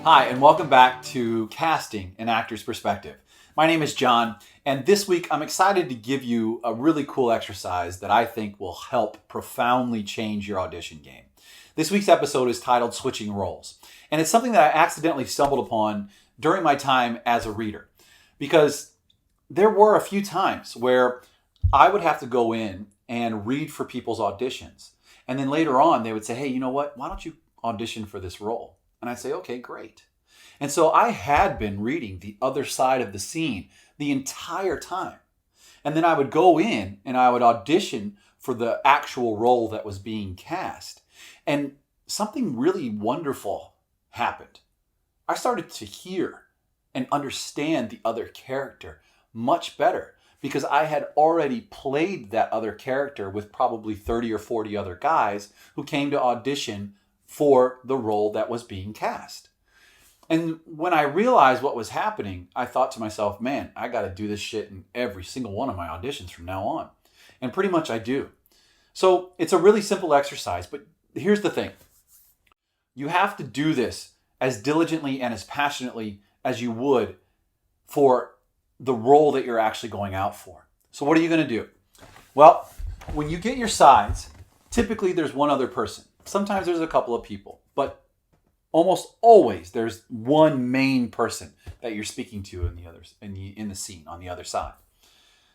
Hi, and welcome back to Casting an Actor's Perspective. My name is John, and this week I'm excited to give you a really cool exercise that I think will help profoundly change your audition game. This week's episode is titled Switching Roles, and it's something that I accidentally stumbled upon during my time as a reader, because there were a few times where I would have to go in and read for people's auditions, and then later on they would say, hey, you know what, why don't you audition for this role? And I'd say, okay, great. And so I had been reading the other side of the scene the entire time. And then I would go in and I would audition for the actual role that was being cast. And something really wonderful happened. I started to hear and understand the other character much better because I had already played that other character with probably 30 or 40 other guys who came to audition for the role that was being cast. And when I realized what was happening, I thought to myself, man, I got to do this shit in every single one of my auditions from now on. And pretty much I do. So it's a really simple exercise, but here's the thing. You have to do this as diligently and as passionately as you would for the role that you're actually going out for. So what are you going to do? Well, when you get your sides, typically there's one other person. Sometimes there's a couple of people, but almost always there's one main person that you're speaking to in the scene on the other side.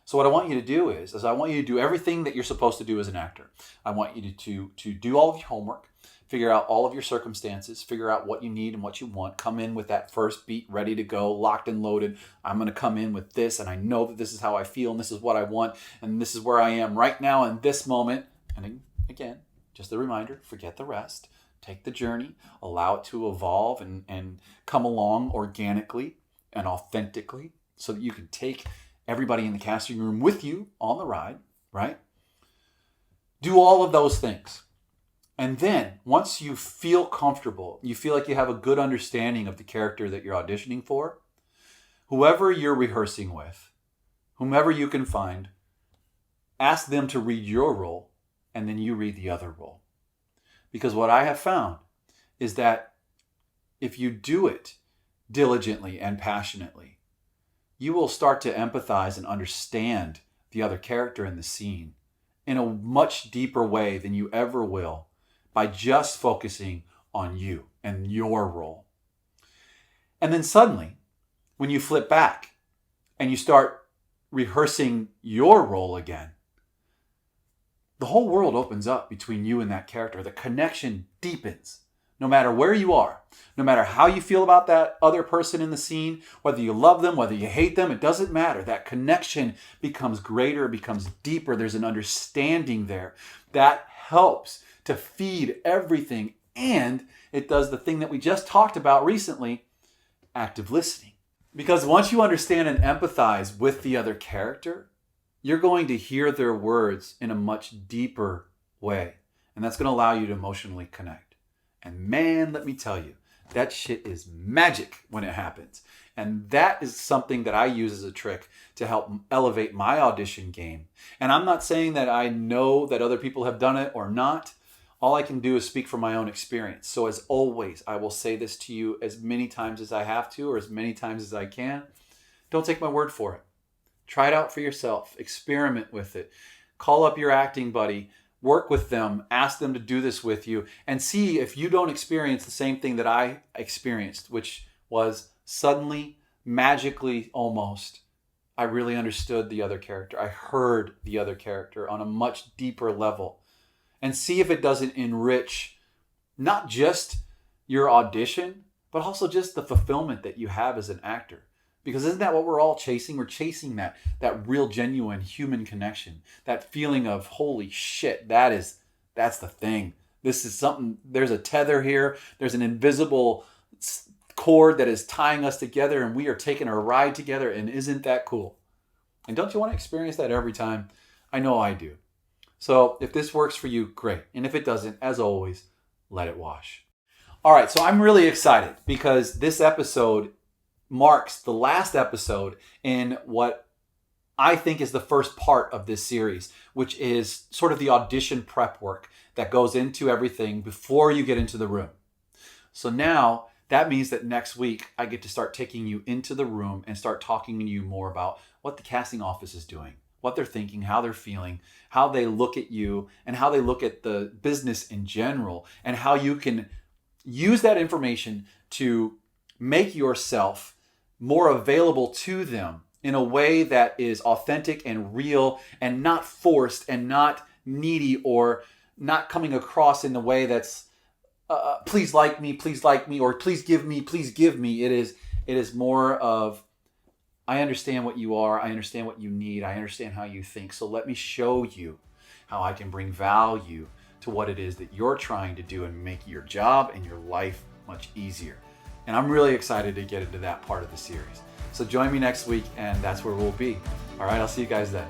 So what I want you to do is I want you to do everything that you're supposed to do as an actor. I want you to do all of your homework, figure out all of your circumstances, figure out what you need and what you want, come in with that first beat ready to go, locked and loaded. I'm going to come in with this, and I know that this is how I feel, and this is what I want, and this is where I am right now in this moment. And again, just a reminder, forget the rest. Take the journey, allow it to evolve and come along organically and authentically so that you can take everybody in the casting room with you on the ride, right? Do all of those things. And then once you feel comfortable, you feel like you have a good understanding of the character that you're auditioning for, whoever you're rehearsing with, whomever you can find, ask them to read your role and then you read the other role. Because what I have found is that if you do it diligently and passionately, you will start to empathize and understand the other character in the scene in a much deeper way than you ever will by just focusing on you and your role. And then suddenly, when you flip back and you start rehearsing your role again, the whole world opens up between you and that character. The connection deepens. No matter where you are, no matter how you feel about that other person in the scene, whether you love them, whether you hate them, it doesn't matter. That connection becomes greater, becomes deeper. There's an understanding there that helps to feed everything. And it does the thing that we just talked about recently, active listening. Because once you understand and empathize with the other character, you're going to hear their words in a much deeper way. And that's going to allow you to emotionally connect. And man, let me tell you, that shit is magic when it happens. And that is something that I use as a trick to help elevate my audition game. And I'm not saying that I know that other people have done it or not. All I can do is speak from my own experience. So as always, I will say this to you as many times as I have to or as many times as I can. Don't take my word for it. Try it out for yourself. Experiment with it. Call up your acting buddy. Work with them. Ask them to do this with you. And see if you don't experience the same thing that I experienced, which was suddenly, magically almost, I really understood the other character. I heard the other character on a much deeper level. And see if it doesn't enrich not just your audition, but also just the fulfillment that you have as an actor. Because isn't that what we're all chasing? We're chasing that real, genuine human connection. That feeling of, holy shit, that's the thing. This is something, there's a tether here. There's an invisible cord that is tying us together and we are taking a ride together, and isn't that cool? And don't you want to experience that every time? I know I do. So if this works for you, great. And if it doesn't, as always, let it wash. All right, so I'm really excited because this episode marks the last episode in what I think is the first part of this series, which is sort of the audition prep work that goes into everything before you get into the room. So now that means that next week I get to start taking you into the room and start talking to you more about what the casting office is doing, what they're thinking, how they're feeling, how they look at you, and how they look at the business in general, and how you can use that information to make yourself more available to them in a way that is authentic and real and not forced and not needy or not coming across in the way that's please like me, or please give me, please give me. It is more of, I understand what you are, I understand what you need, I understand how you think, so let me show you how I can bring value to what it is that you're trying to do and make your job and your life much easier. And I'm really excited to get into that part of the series. So join me next week, and that's where we'll be. All right, I'll see you guys then.